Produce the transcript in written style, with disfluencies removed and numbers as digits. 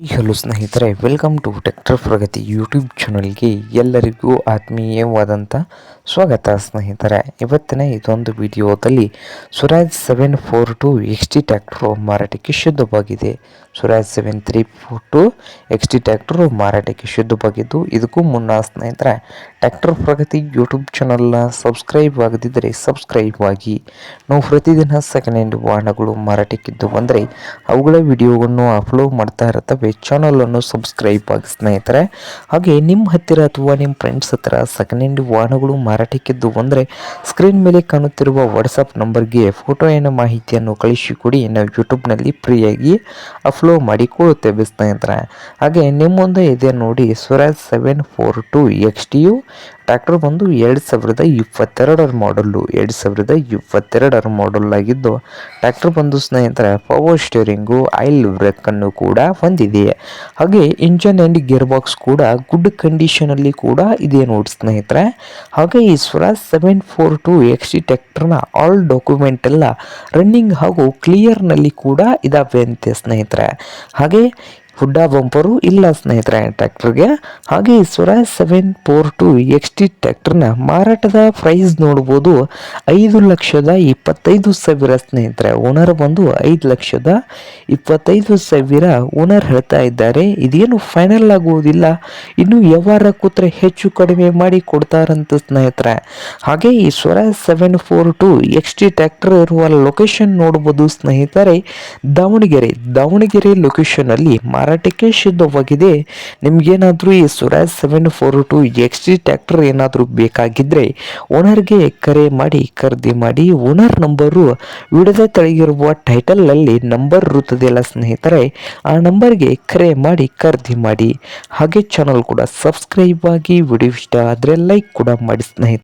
Hello ಸ್ನೇಹಿತರೆ, welcome to Tractor Pragati YouTube ಚಾನಲ್ಗೆ ಎಲ್ಲರಿಗೂ ಆತ್ಮೀಯವಾದಂಥ ಸ್ವಾಗತ. ಸ್ನೇಹಿತರೆ, ಇವತ್ತಿನ ಇದೊಂದು ವಿಡಿಯೋದಲ್ಲಿ ಸ್ವರಾಜ್ 742 XT ಟ್ರ್ಯಾಕ್ಟರು ಮಾರಾಟಕ್ಕೆ ಶುದ್ಧವಾಗಿದೆ. ಸ್ವರಾಜ್ 7342 XT ಟ್ರ್ಯಾಕ್ಟರು ಮಾರಾಟಕ್ಕೆ ಶುದ್ಧವಾಗಿದ್ದು, ಇದಕ್ಕೂ ಮುನ್ನ ಸ್ನೇಹಿತರೆ ಟ್ರ್ಯಾಕ್ಟರ್ ಪ್ರಗತಿ ಯೂಟ್ಯೂಬ್ ಚಾನಲ್ನ ಸಬ್ಸ್ಕ್ರೈಬ್ ಆಗದಿದ್ದರೆ ಸಬ್ಸ್ಕ್ರೈಬ್ ಆಗಿ. ನಾವು ಪ್ರತಿದಿನ ಸೆಕೆಂಡ್ ಹ್ಯಾಂಡ್ ವಾಹನಗಳು ಮಾರಾಟಕ್ಕಿದ್ದು ಬಂದರೆ ಅವುಗಳ ವಿಡಿಯೋವನ್ನು ಅಪ್ಲೋಡ್ ಮಾಡ್ತಾ ಇರುತ್ತವೆ. ಚಾನಲನ್ನು ಸಬ್ಸ್ಕ್ರೈಬ್ ಆಗಿ ಸ್ನೇಹಿತರೆ. ಹಾಗೆ ನಿಮ್ಮ ಹತ್ತಿರ ಅಥವಾ ನಿಮ್ಮ ಫ್ರೆಂಡ್ಸ್ ಹತ್ತಿರ ಸೆಕೆಂಡ್ ಹ್ಯಾಂಡ್ ವಾಹನಗಳು ಮಾರಾಟಕ್ಕಿದ್ದು ಬಂದರೆ ಸ್ಕ್ರೀನ್ ಮೇಲೆ ಕಾಣುತ್ತಿರುವ ವಾಟ್ಸಪ್ ನಂಬರ್ಗೆ ಫೋಟೋ ಏನೋ ಮಾಹಿತಿಯನ್ನು ಕಳಿಸಿಕೊಡಿ. ನಾವು ಯೂಟ್ಯೂಬ್ನಲ್ಲಿ ಫ್ರೀಯಾಗಿ ಅಪ್ಲೋಡ್ ಮಾಡಿಕೊಡುತ್ತೇವೆ ಸ್ನೇಹಿತರೆ. ಹಾಗೆ ನಿಮ್ಮ ಮುಂದೆ ಇದೆ ನೋಡಿ ಸ್ವರಾಜ್ 742 XT ಟ್ರ್ಯಾಕ್ಟರ್ ಬಂದು 2022 ಮಾಡಲ್ಲು. 2022 ಮಾಡಲ್ ಆಗಿದ್ದು ಟ್ರ್ಯಾಕ್ಟರ್ ಬಂದು ಸ್ನೇಹಿತರೆ ಪವರ್ ಸ್ಟೀರಿಂಗು, ಆಯಿಲ್ ಬ್ರೇಕ್ ಅನ್ನು ಕೂಡ ಹೊಂದಿದೆ. ಹಾಗೆ ಇಂಜನ್ ಆ್ಯಂಡ್ ಗೇರ್ ಬಾಕ್ಸ್ ಕೂಡ ಗುಡ್ ಕಂಡೀಷನಲ್ಲಿ ಕೂಡ ಇದೆ ನೋಡಿ ಸ್ನೇಹಿತರೆ. ಹಾಗೆ ಈ ಸ್ವರಾಜ್ 742 XT ಟ್ರ್ಯಾಕ್ಟರ್ನ ಆಲ್ ಡಾಕ್ಯುಮೆಂಟ್ ಎಲ್ಲ ರನ್ನಿಂಗ್ ಹಾಗೂ ಕ್ಲಿಯರ್ನಲ್ಲಿ ಕೂಡ ಇದಾವೆ ಅಂತೆ ಸ್ನೇಹಿತರೆ. ಹಾಗೆ ಹುಡ್ಡ ಬಂಪರು ಇಲ್ಲ ಸ್ನೇಹಿತರೆ ಟ್ರ್ಯಾಕ್ಟರ್ಗೆ. ಹಾಗೆ ಸ್ವರಾಜ್ 742 XT ಟ್ರ್ಯಾಕ್ಟರ್ನ ಮಾರಾಟದ ಪ್ರೈಸ್ ನೋಡ್ಬೋದು 5,25,000 ಸ್ನೇಹಿತರೆ. ಓನರ್ ಬಂದು 5,25,000 ಓನರ್ ಹೇಳ್ತಾ ಇದ್ದಾರೆ. ಇದೇನು ಫೈನಲ್ ಆಗುವುದಿಲ್ಲ, ಇನ್ನು ವ್ಯವಹಾರ ಕೂತ್ರೆ ಹೆಚ್ಚು ಕಡಿಮೆ ಮಾಡಿ ಕೊಡ್ತಾರಂತ ಸ್ನೇಹಿತರೆ. ಹಾಗೆ ಈ ಸ್ವರಾಜ್ 742 XT ಟ್ರ್ಯಾಕ್ಟರ್ ಇರುವ ಲೊಕೇಶನ್ ನೋಡ್ಬೋದು ಸ್ನೇಹಿತರೆ, ದಾವಣಗೆರೆ ಲೊಕೇಶನ್ ಅಲ್ಲಿ ಮಾರಾಟಕ್ಕೆ ಸಿದ್ಧವಾಗಿದೆ. ನಿಮ್ಗೇನಾದರೂ ಈ ಸ್ವರಾಜ್ 742 XT ಟ್ರ್ಯಾಕ್ಟರ್ ಏನಾದರೂ ಬೇಕಾಗಿದ್ದರೆ ಓನರ್ಗೆ ಕರೆ ಮಾಡಿ ಖರೀದಿ ಮಾಡಿ. ಓನರ್ ನಂಬರು ವಿಡಿಯೋದ ತೆಳಗಿರುವ ಟೈಟಲಲ್ಲಿ ನಂಬರ್ ಇರುತ್ತದೆಯಲ್ಲ ಸ್ನೇಹಿತರೆ, ಆ ನಂಬರ್ಗೆ ಕರೆ ಮಾಡಿ ಖರೀದಿ ಮಾಡಿ. ಹಾಗೆ ಚಾನಲ್ ಕೂಡ ಸಬ್ಸ್ಕ್ರೈಬ್ ಆಗಿ. ವಿಡಿಯೋ ಇಷ್ಟ ಆದರೆ ಲೈಕ್ ಕೂಡ ಮಾಡಿ ಸ್ನೇಹಿತರೆ.